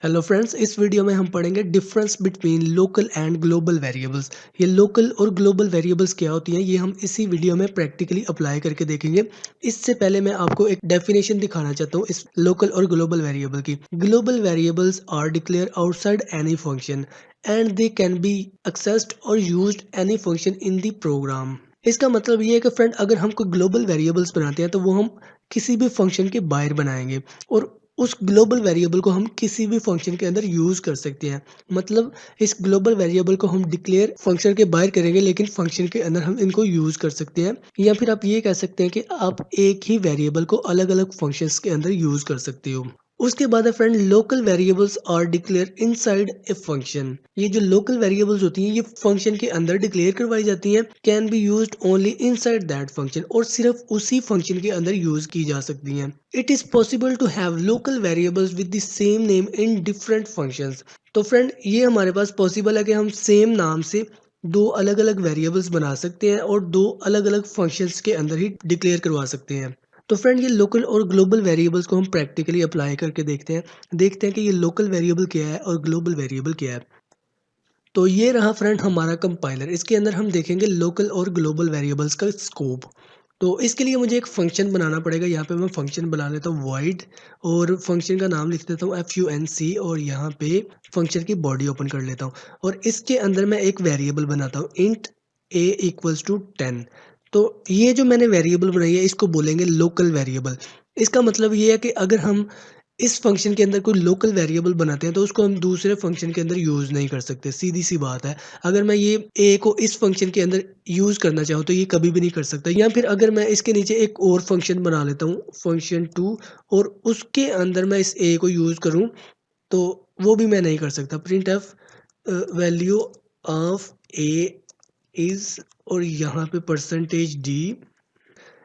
Hello friends, इस video में हम पढ़ेंगे difference between local and global variables. ये लोकल और ग्लोबल वेरिएबल्स क्या होती हैं, ये हम इसी वीडियो में प्रैक्टिकली अप्लाई करके देखेंगे। इससे पहले मैं आपको एक डेफिनेशन दिखाना चाहता हूँ इस लोकल और ग्लोबल वेरिएबल की। Global variables are declared outside any function and they can be accessed और used any function in the program. इसका मतलब ये है कि फ्रेंड, अगर हम कोई ग्लोबल वेरिएबल्स बनाते हैं तो वो हम किसी भी फंक्शन के बाहर बनाएंगे और उस ग्लोबल वेरिएबल को हम किसी भी फंक्शन के अंदर यूज कर सकते हैं। मतलब इस ग्लोबल वेरिएबल को हम डिक्लेयर फंक्शन के बाहर करेंगे, लेकिन फंक्शन के अंदर हम इनको यूज कर सकते हैं। या फिर आप ये कह सकते हैं कि आप एक ही वेरिएबल को अलग अलग फंक्शंस के अंदर यूज कर सकते हो। उसके बाद है friend, local variables are declare inside a function. ये जो लोकल वेरिएबल्स होती हैं ये फंक्शन के अंदर डिक्लेयर करवाई जाती हैं। Can be used only inside that function, और सिर्फ उसी फंक्शन के अंदर यूज की जा सकती हैं। It is possible to have local variables with the same name in different functions. तो फ्रेंड, ये हमारे पास पॉसिबल है कि हम सेम नाम से दो अलग अलग वेरिएबल्स बना सकते हैं और दो अलग अलग फंक्शंस के अंदर ही डिक्लेयर करवा सकते हैं। तो फ्रेंड, ये लोकल और ग्लोबल वेरिएबल्स को हम प्रैक्टिकली अप्लाई करके देखते हैं कि ये लोकल वेरिएबल क्या है और ग्लोबल वेरिएबल क्या है। तो ये रहा फ्रेंड हमारा कंपाइलर। इसके अंदर हम देखेंगे लोकल और ग्लोबल वेरिएबल्स का स्कोप। तो इसके लिए मुझे एक फंक्शन बनाना पड़ेगा। यहाँ पे मैं फंक्शन बना लेता हूँ void, और फंक्शन का नाम लिख देता हूँ func, और यहाँ पे फंक्शन की बॉडी ओपन कर लेता हूँ और इसके अंदर मैं एक वेरिएबल बनाता हूँ int a इक्वल्स टू 10। तो ये जो मैंने वेरिएबल बनाई है इसको बोलेंगे लोकल वेरिएबल। इसका मतलब ये है कि अगर हम इस फंक्शन के अंदर कोई लोकल वेरिएबल बनाते हैं तो उसको हम दूसरे फंक्शन के अंदर यूज नहीं कर सकते, सीधी सी बात है। अगर मैं ये ए को इस फंक्शन के अंदर यूज करना चाहूँ तो ये कभी भी नहीं कर सकता। या फिर अगर मैं इसके नीचे एक और फंक्शन बना लेता हूँ फंक्शन 2, और उसके अंदर मैं इस ए को यूज करूँ तो वो भी मैं नहीं कर सकता। Print F value of A is, और यहाँ पे परसेंटेज डी,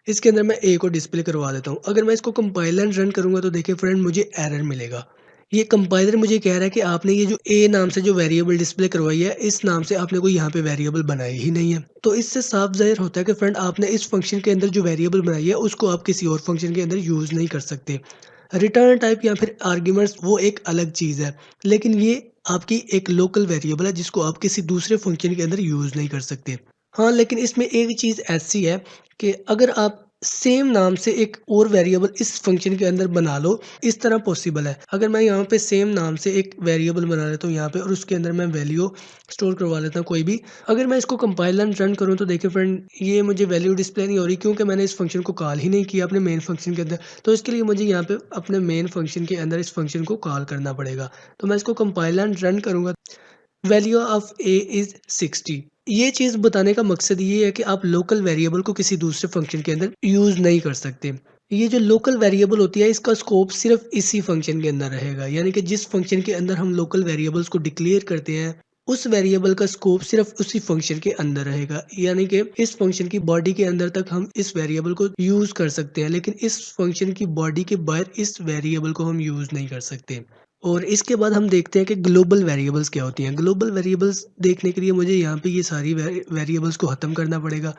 इसके अंदर मैं ए को डिस्प्ले करवा देता हूँ। अगर मैं इसको कंपाइलर एंड रन करूंगा तो देखिए फ्रेंड, मुझे एरर मिलेगा। ये कंपाइलर मुझे कह रहा है कि आपने ये जो ए नाम से जो वेरिएबल डिस्प्ले करवाई है, इस नाम से आपने कोई यहाँ पे वेरिएबल बनाई ही नहीं है। तो इससे साफ जाहिर होता है कि फ्रेंड, आपने इस फंक्शन के अंदर जो वेरिएबल बनाई है उसको आप किसी और फंक्शन के अंदर यूज नहीं कर सकते। रिटर्न टाइप या फिर आर्ग्यूमेंट्स वो एक अलग चीज़ है, लेकिन ये आपकी एक लोकल वेरिएबल है जिसको आप किसी दूसरे फंक्शन के अंदर यूज नहीं कर सकते। हाँ, लेकिन इसमें एक चीज़ ऐसी है कि अगर आप सेम नाम से एक और वेरिएबल इस फंक्शन के अंदर बना लो, इस तरह पॉसिबल है। अगर मैं यहाँ पे सेम नाम से एक वेरिएबल बना लेता हूँ यहाँ पे, और उसके अंदर मैं वैल्यू स्टोर करवा लेता हूँ कोई भी। अगर मैं इसको कंपाइल एंड रन करूँ तो देखिए फ्रेंड, ये मुझे वैल्यू डिस्प्ले नहीं हो रही, क्योंकि मैंने इस फंक्शन को कॉल ही नहीं किया अपने मेन फंक्शन के अंदर। तो इसके लिए मुझे यहाँ पे अपने मेन फंक्शन के अंदर इस फंक्शन को कॉल करना पड़ेगा। तो मैं इसको कंपाइल एंड रन करूँगा। Value of A is 60। ये चीज बताने का मकसद ये है कि आप लोकल वेरिएबल को किसी दूसरे फंक्शन के अंदर यूज नहीं कर सकते। ये जो लोकल वेरिएबल होती है इसका स्कोप सिर्फ इसी फंक्शन के अंदर रहेगा, यानी कि जिस फंक्शन के अंदर हम लोकल वेरिएबल्स को डिक्लेयर करते हैं उस वेरिएबल का स्कोप सिर्फ उसी फंक्शन के अंदर रहेगा। यानी कि इस फंक्शन की बॉडी के अंदर तक हम इस वेरिएबल को यूज कर सकते हैं, लेकिन इस फंक्शन की बॉडी के बाहर इस वेरिएबल को हम यूज नहीं कर सकते। और इसके बाद हम देखते हैं कि ग्लोबल वेरिएबल्स क्या होती हैं। ग्लोबल वेरिएबल्स देखने के लिए मुझे यहाँ पे ये सारी वेरिएबल्स को ख़त्म करना पड़ेगा।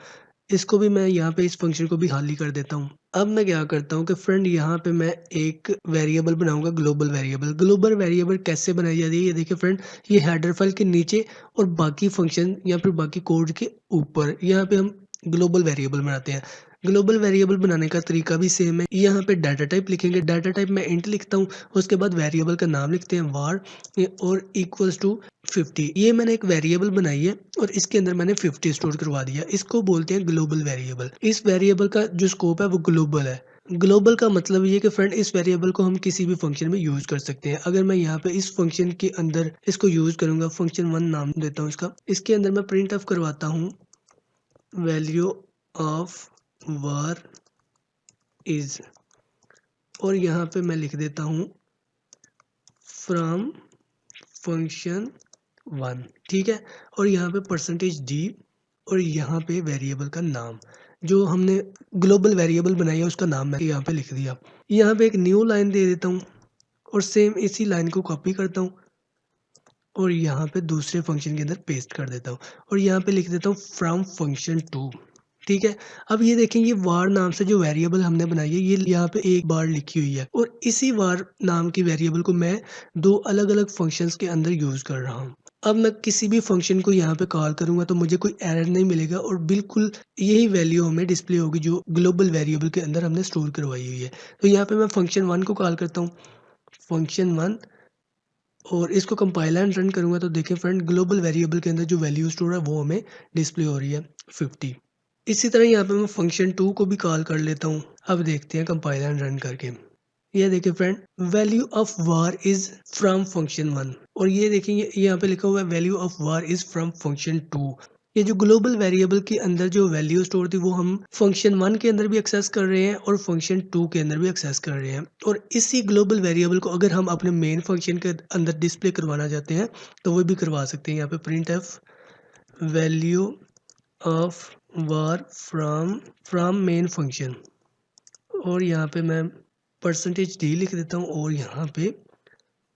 इसको भी मैं यहाँ पे इस फंक्शन को भी खाली कर देता हूँ। अब मैं क्या करता हूँ कि फ्रेंड, यहाँ पे मैं एक वेरिएबल बनाऊंगा ग्लोबल वेरिएबल। ग्लोबल वेरिएबल कैसे बनाई जाती है ये देखिए फ्रेंड, ये हेडर फाइल के नीचे और बाकी फंक्शन या फिर बाकी कोड के ऊपर यहाँ पे हम ग्लोबल वेरिएबल बनाते हैं। ग्लोबल वेरिएबल बनाने का तरीका भी सेम है। यहाँ पे डाटा टाइप लिखेंगे, डाटा टाइप मैं इंट लिखता हूँ, उसके बाद वेरिएबल का नाम लिखते हैं var, और इक्वल्स टू 50। ये मैंने एक वेरिएबल बनाई है और इसके अंदर मैंने 50 स्टोर करवा दिया। इसको बोलते हैं ग्लोबल वेरिएबल। इस वेरिएबल का जो स्कोप है वो ग्लोबल है। ग्लोबल का मतलब ये कि फ्रेंड, इस वेरिएबल को हम किसी भी फंक्शन में यूज कर सकते हैं। अगर मैं यहाँ पे इस फंक्शन के अंदर इसको यूज करूंगा, फंक्शन 1 नाम देता हूँ इसका, इसके अंदर मैं प्रिंट ऑफ करवाता हूँ वैल्यू ऑफ var इज, और यहाँ पे मैं लिख देता हूँ फ्रॉम फंक्शन 1। ठीक है, और यहाँ पे परसेंटेज डी, और यहाँ पे वेरिएबल का नाम जो हमने ग्लोबल वेरिएबल बनाई है उसका नाम मैं यहाँ पे लिख दिया। यहाँ पे एक न्यू लाइन दे देता हूँ और सेम इसी लाइन को कॉपी करता हूँ और यहाँ पे दूसरे फंक्शन के अंदर पेस्ट कर देता हूँ, और यहाँ पे लिख देता हूँ फ्रॉम फंक्शन 2। ठीक है। अब ये देखें ये var नाम से जो वेरिएबल हमने बनाई है ये यहाँ पे एक बार लिखी हुई है और इसी var नाम की वेरिएबल को मैं 2 अलग-अलग फंक्शंस के अंदर यूज़ कर रहा हूँ। अब मैं किसी भी फंक्शन को यहाँ पे कॉल करूँगा तो मुझे कोई एरर नहीं मिलेगा और बिल्कुल यही वैल्यू हमें डिस्प्ले होगी जो ग्लोबल वेरिएबल के अंदर हमने स्टोर करवाई हुई है। तो यहाँ पे मैं फंक्शन 1 को कॉल करता हूँ, फंक्शन 1 और इसको कंपाइल एंड रन करूँगा तो देखिए फ्रेंड ग्लोबल वेरिएबल के अंदर जो वैल्यू स्टोर है वो हमें डिस्प्ले हो रही है 50। इसी तरह यहाँ पे मैं फंक्शन 2 को भी कॉल कर लेता हूँ। अब देखते हैं कंपाइल एंड रन करके। ये देखिए friend value of var is from function 1 और ये देखिए ये यहाँ पे लिखा हुआ है value of var is from function 2। ये जो ग्लोबल वेरिएबल के अंदर जो वैल्यू स्टोर थी वो हम फंक्शन 1 के अंदर भी एक्सेस कर रहे हैं और फंक्शन 2 के अंदर भी एक्सेस कर रहे हैं और इसी ग्लोबल वेरिएबल को अगर हम अपने मेन फंक्शन के अंदर डिस्प्ले करवाना चाहते हैं तो वो भी करवा सकते हैं। यहाँ पे printf value of var from main function और यहाँ पे मैं %d लिख देता हूँ और यहाँ पे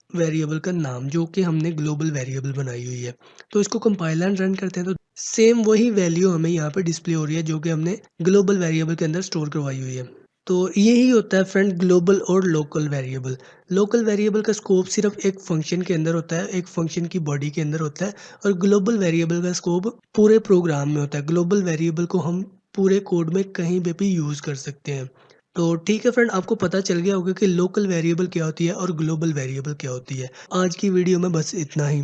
वेरिएबल का नाम जो कि हमने ग्लोबल वेरिएबल बनाई हुई है। तो इसको कंपाइल एंड रन करते हैं तो सेम वही वैल्यू हमें यहाँ पे डिस्प्ले हो रही है जो कि हमने ग्लोबल वेरिएबल के अंदर स्टोर करवाई हुई है। तो यही होता है फ्रेंड ग्लोबल और लोकल वेरिएबल। लोकल वेरिएबल का स्कोप सिर्फ एक फंक्शन के अंदर होता है, एक फंक्शन की बॉडी के अंदर होता है और ग्लोबल वेरिएबल का स्कोप पूरे प्रोग्राम में होता है। ग्लोबल वेरिएबल को हम पूरे कोड में कहीं पे भी यूज़ कर सकते हैं। तो ठीक है फ्रेंड आपको पता चल गया होगा कि लोकल वेरिएबल क्या होती है और ग्लोबल वेरिएबल क्या होती है। आज की वीडियो में बस इतना ही।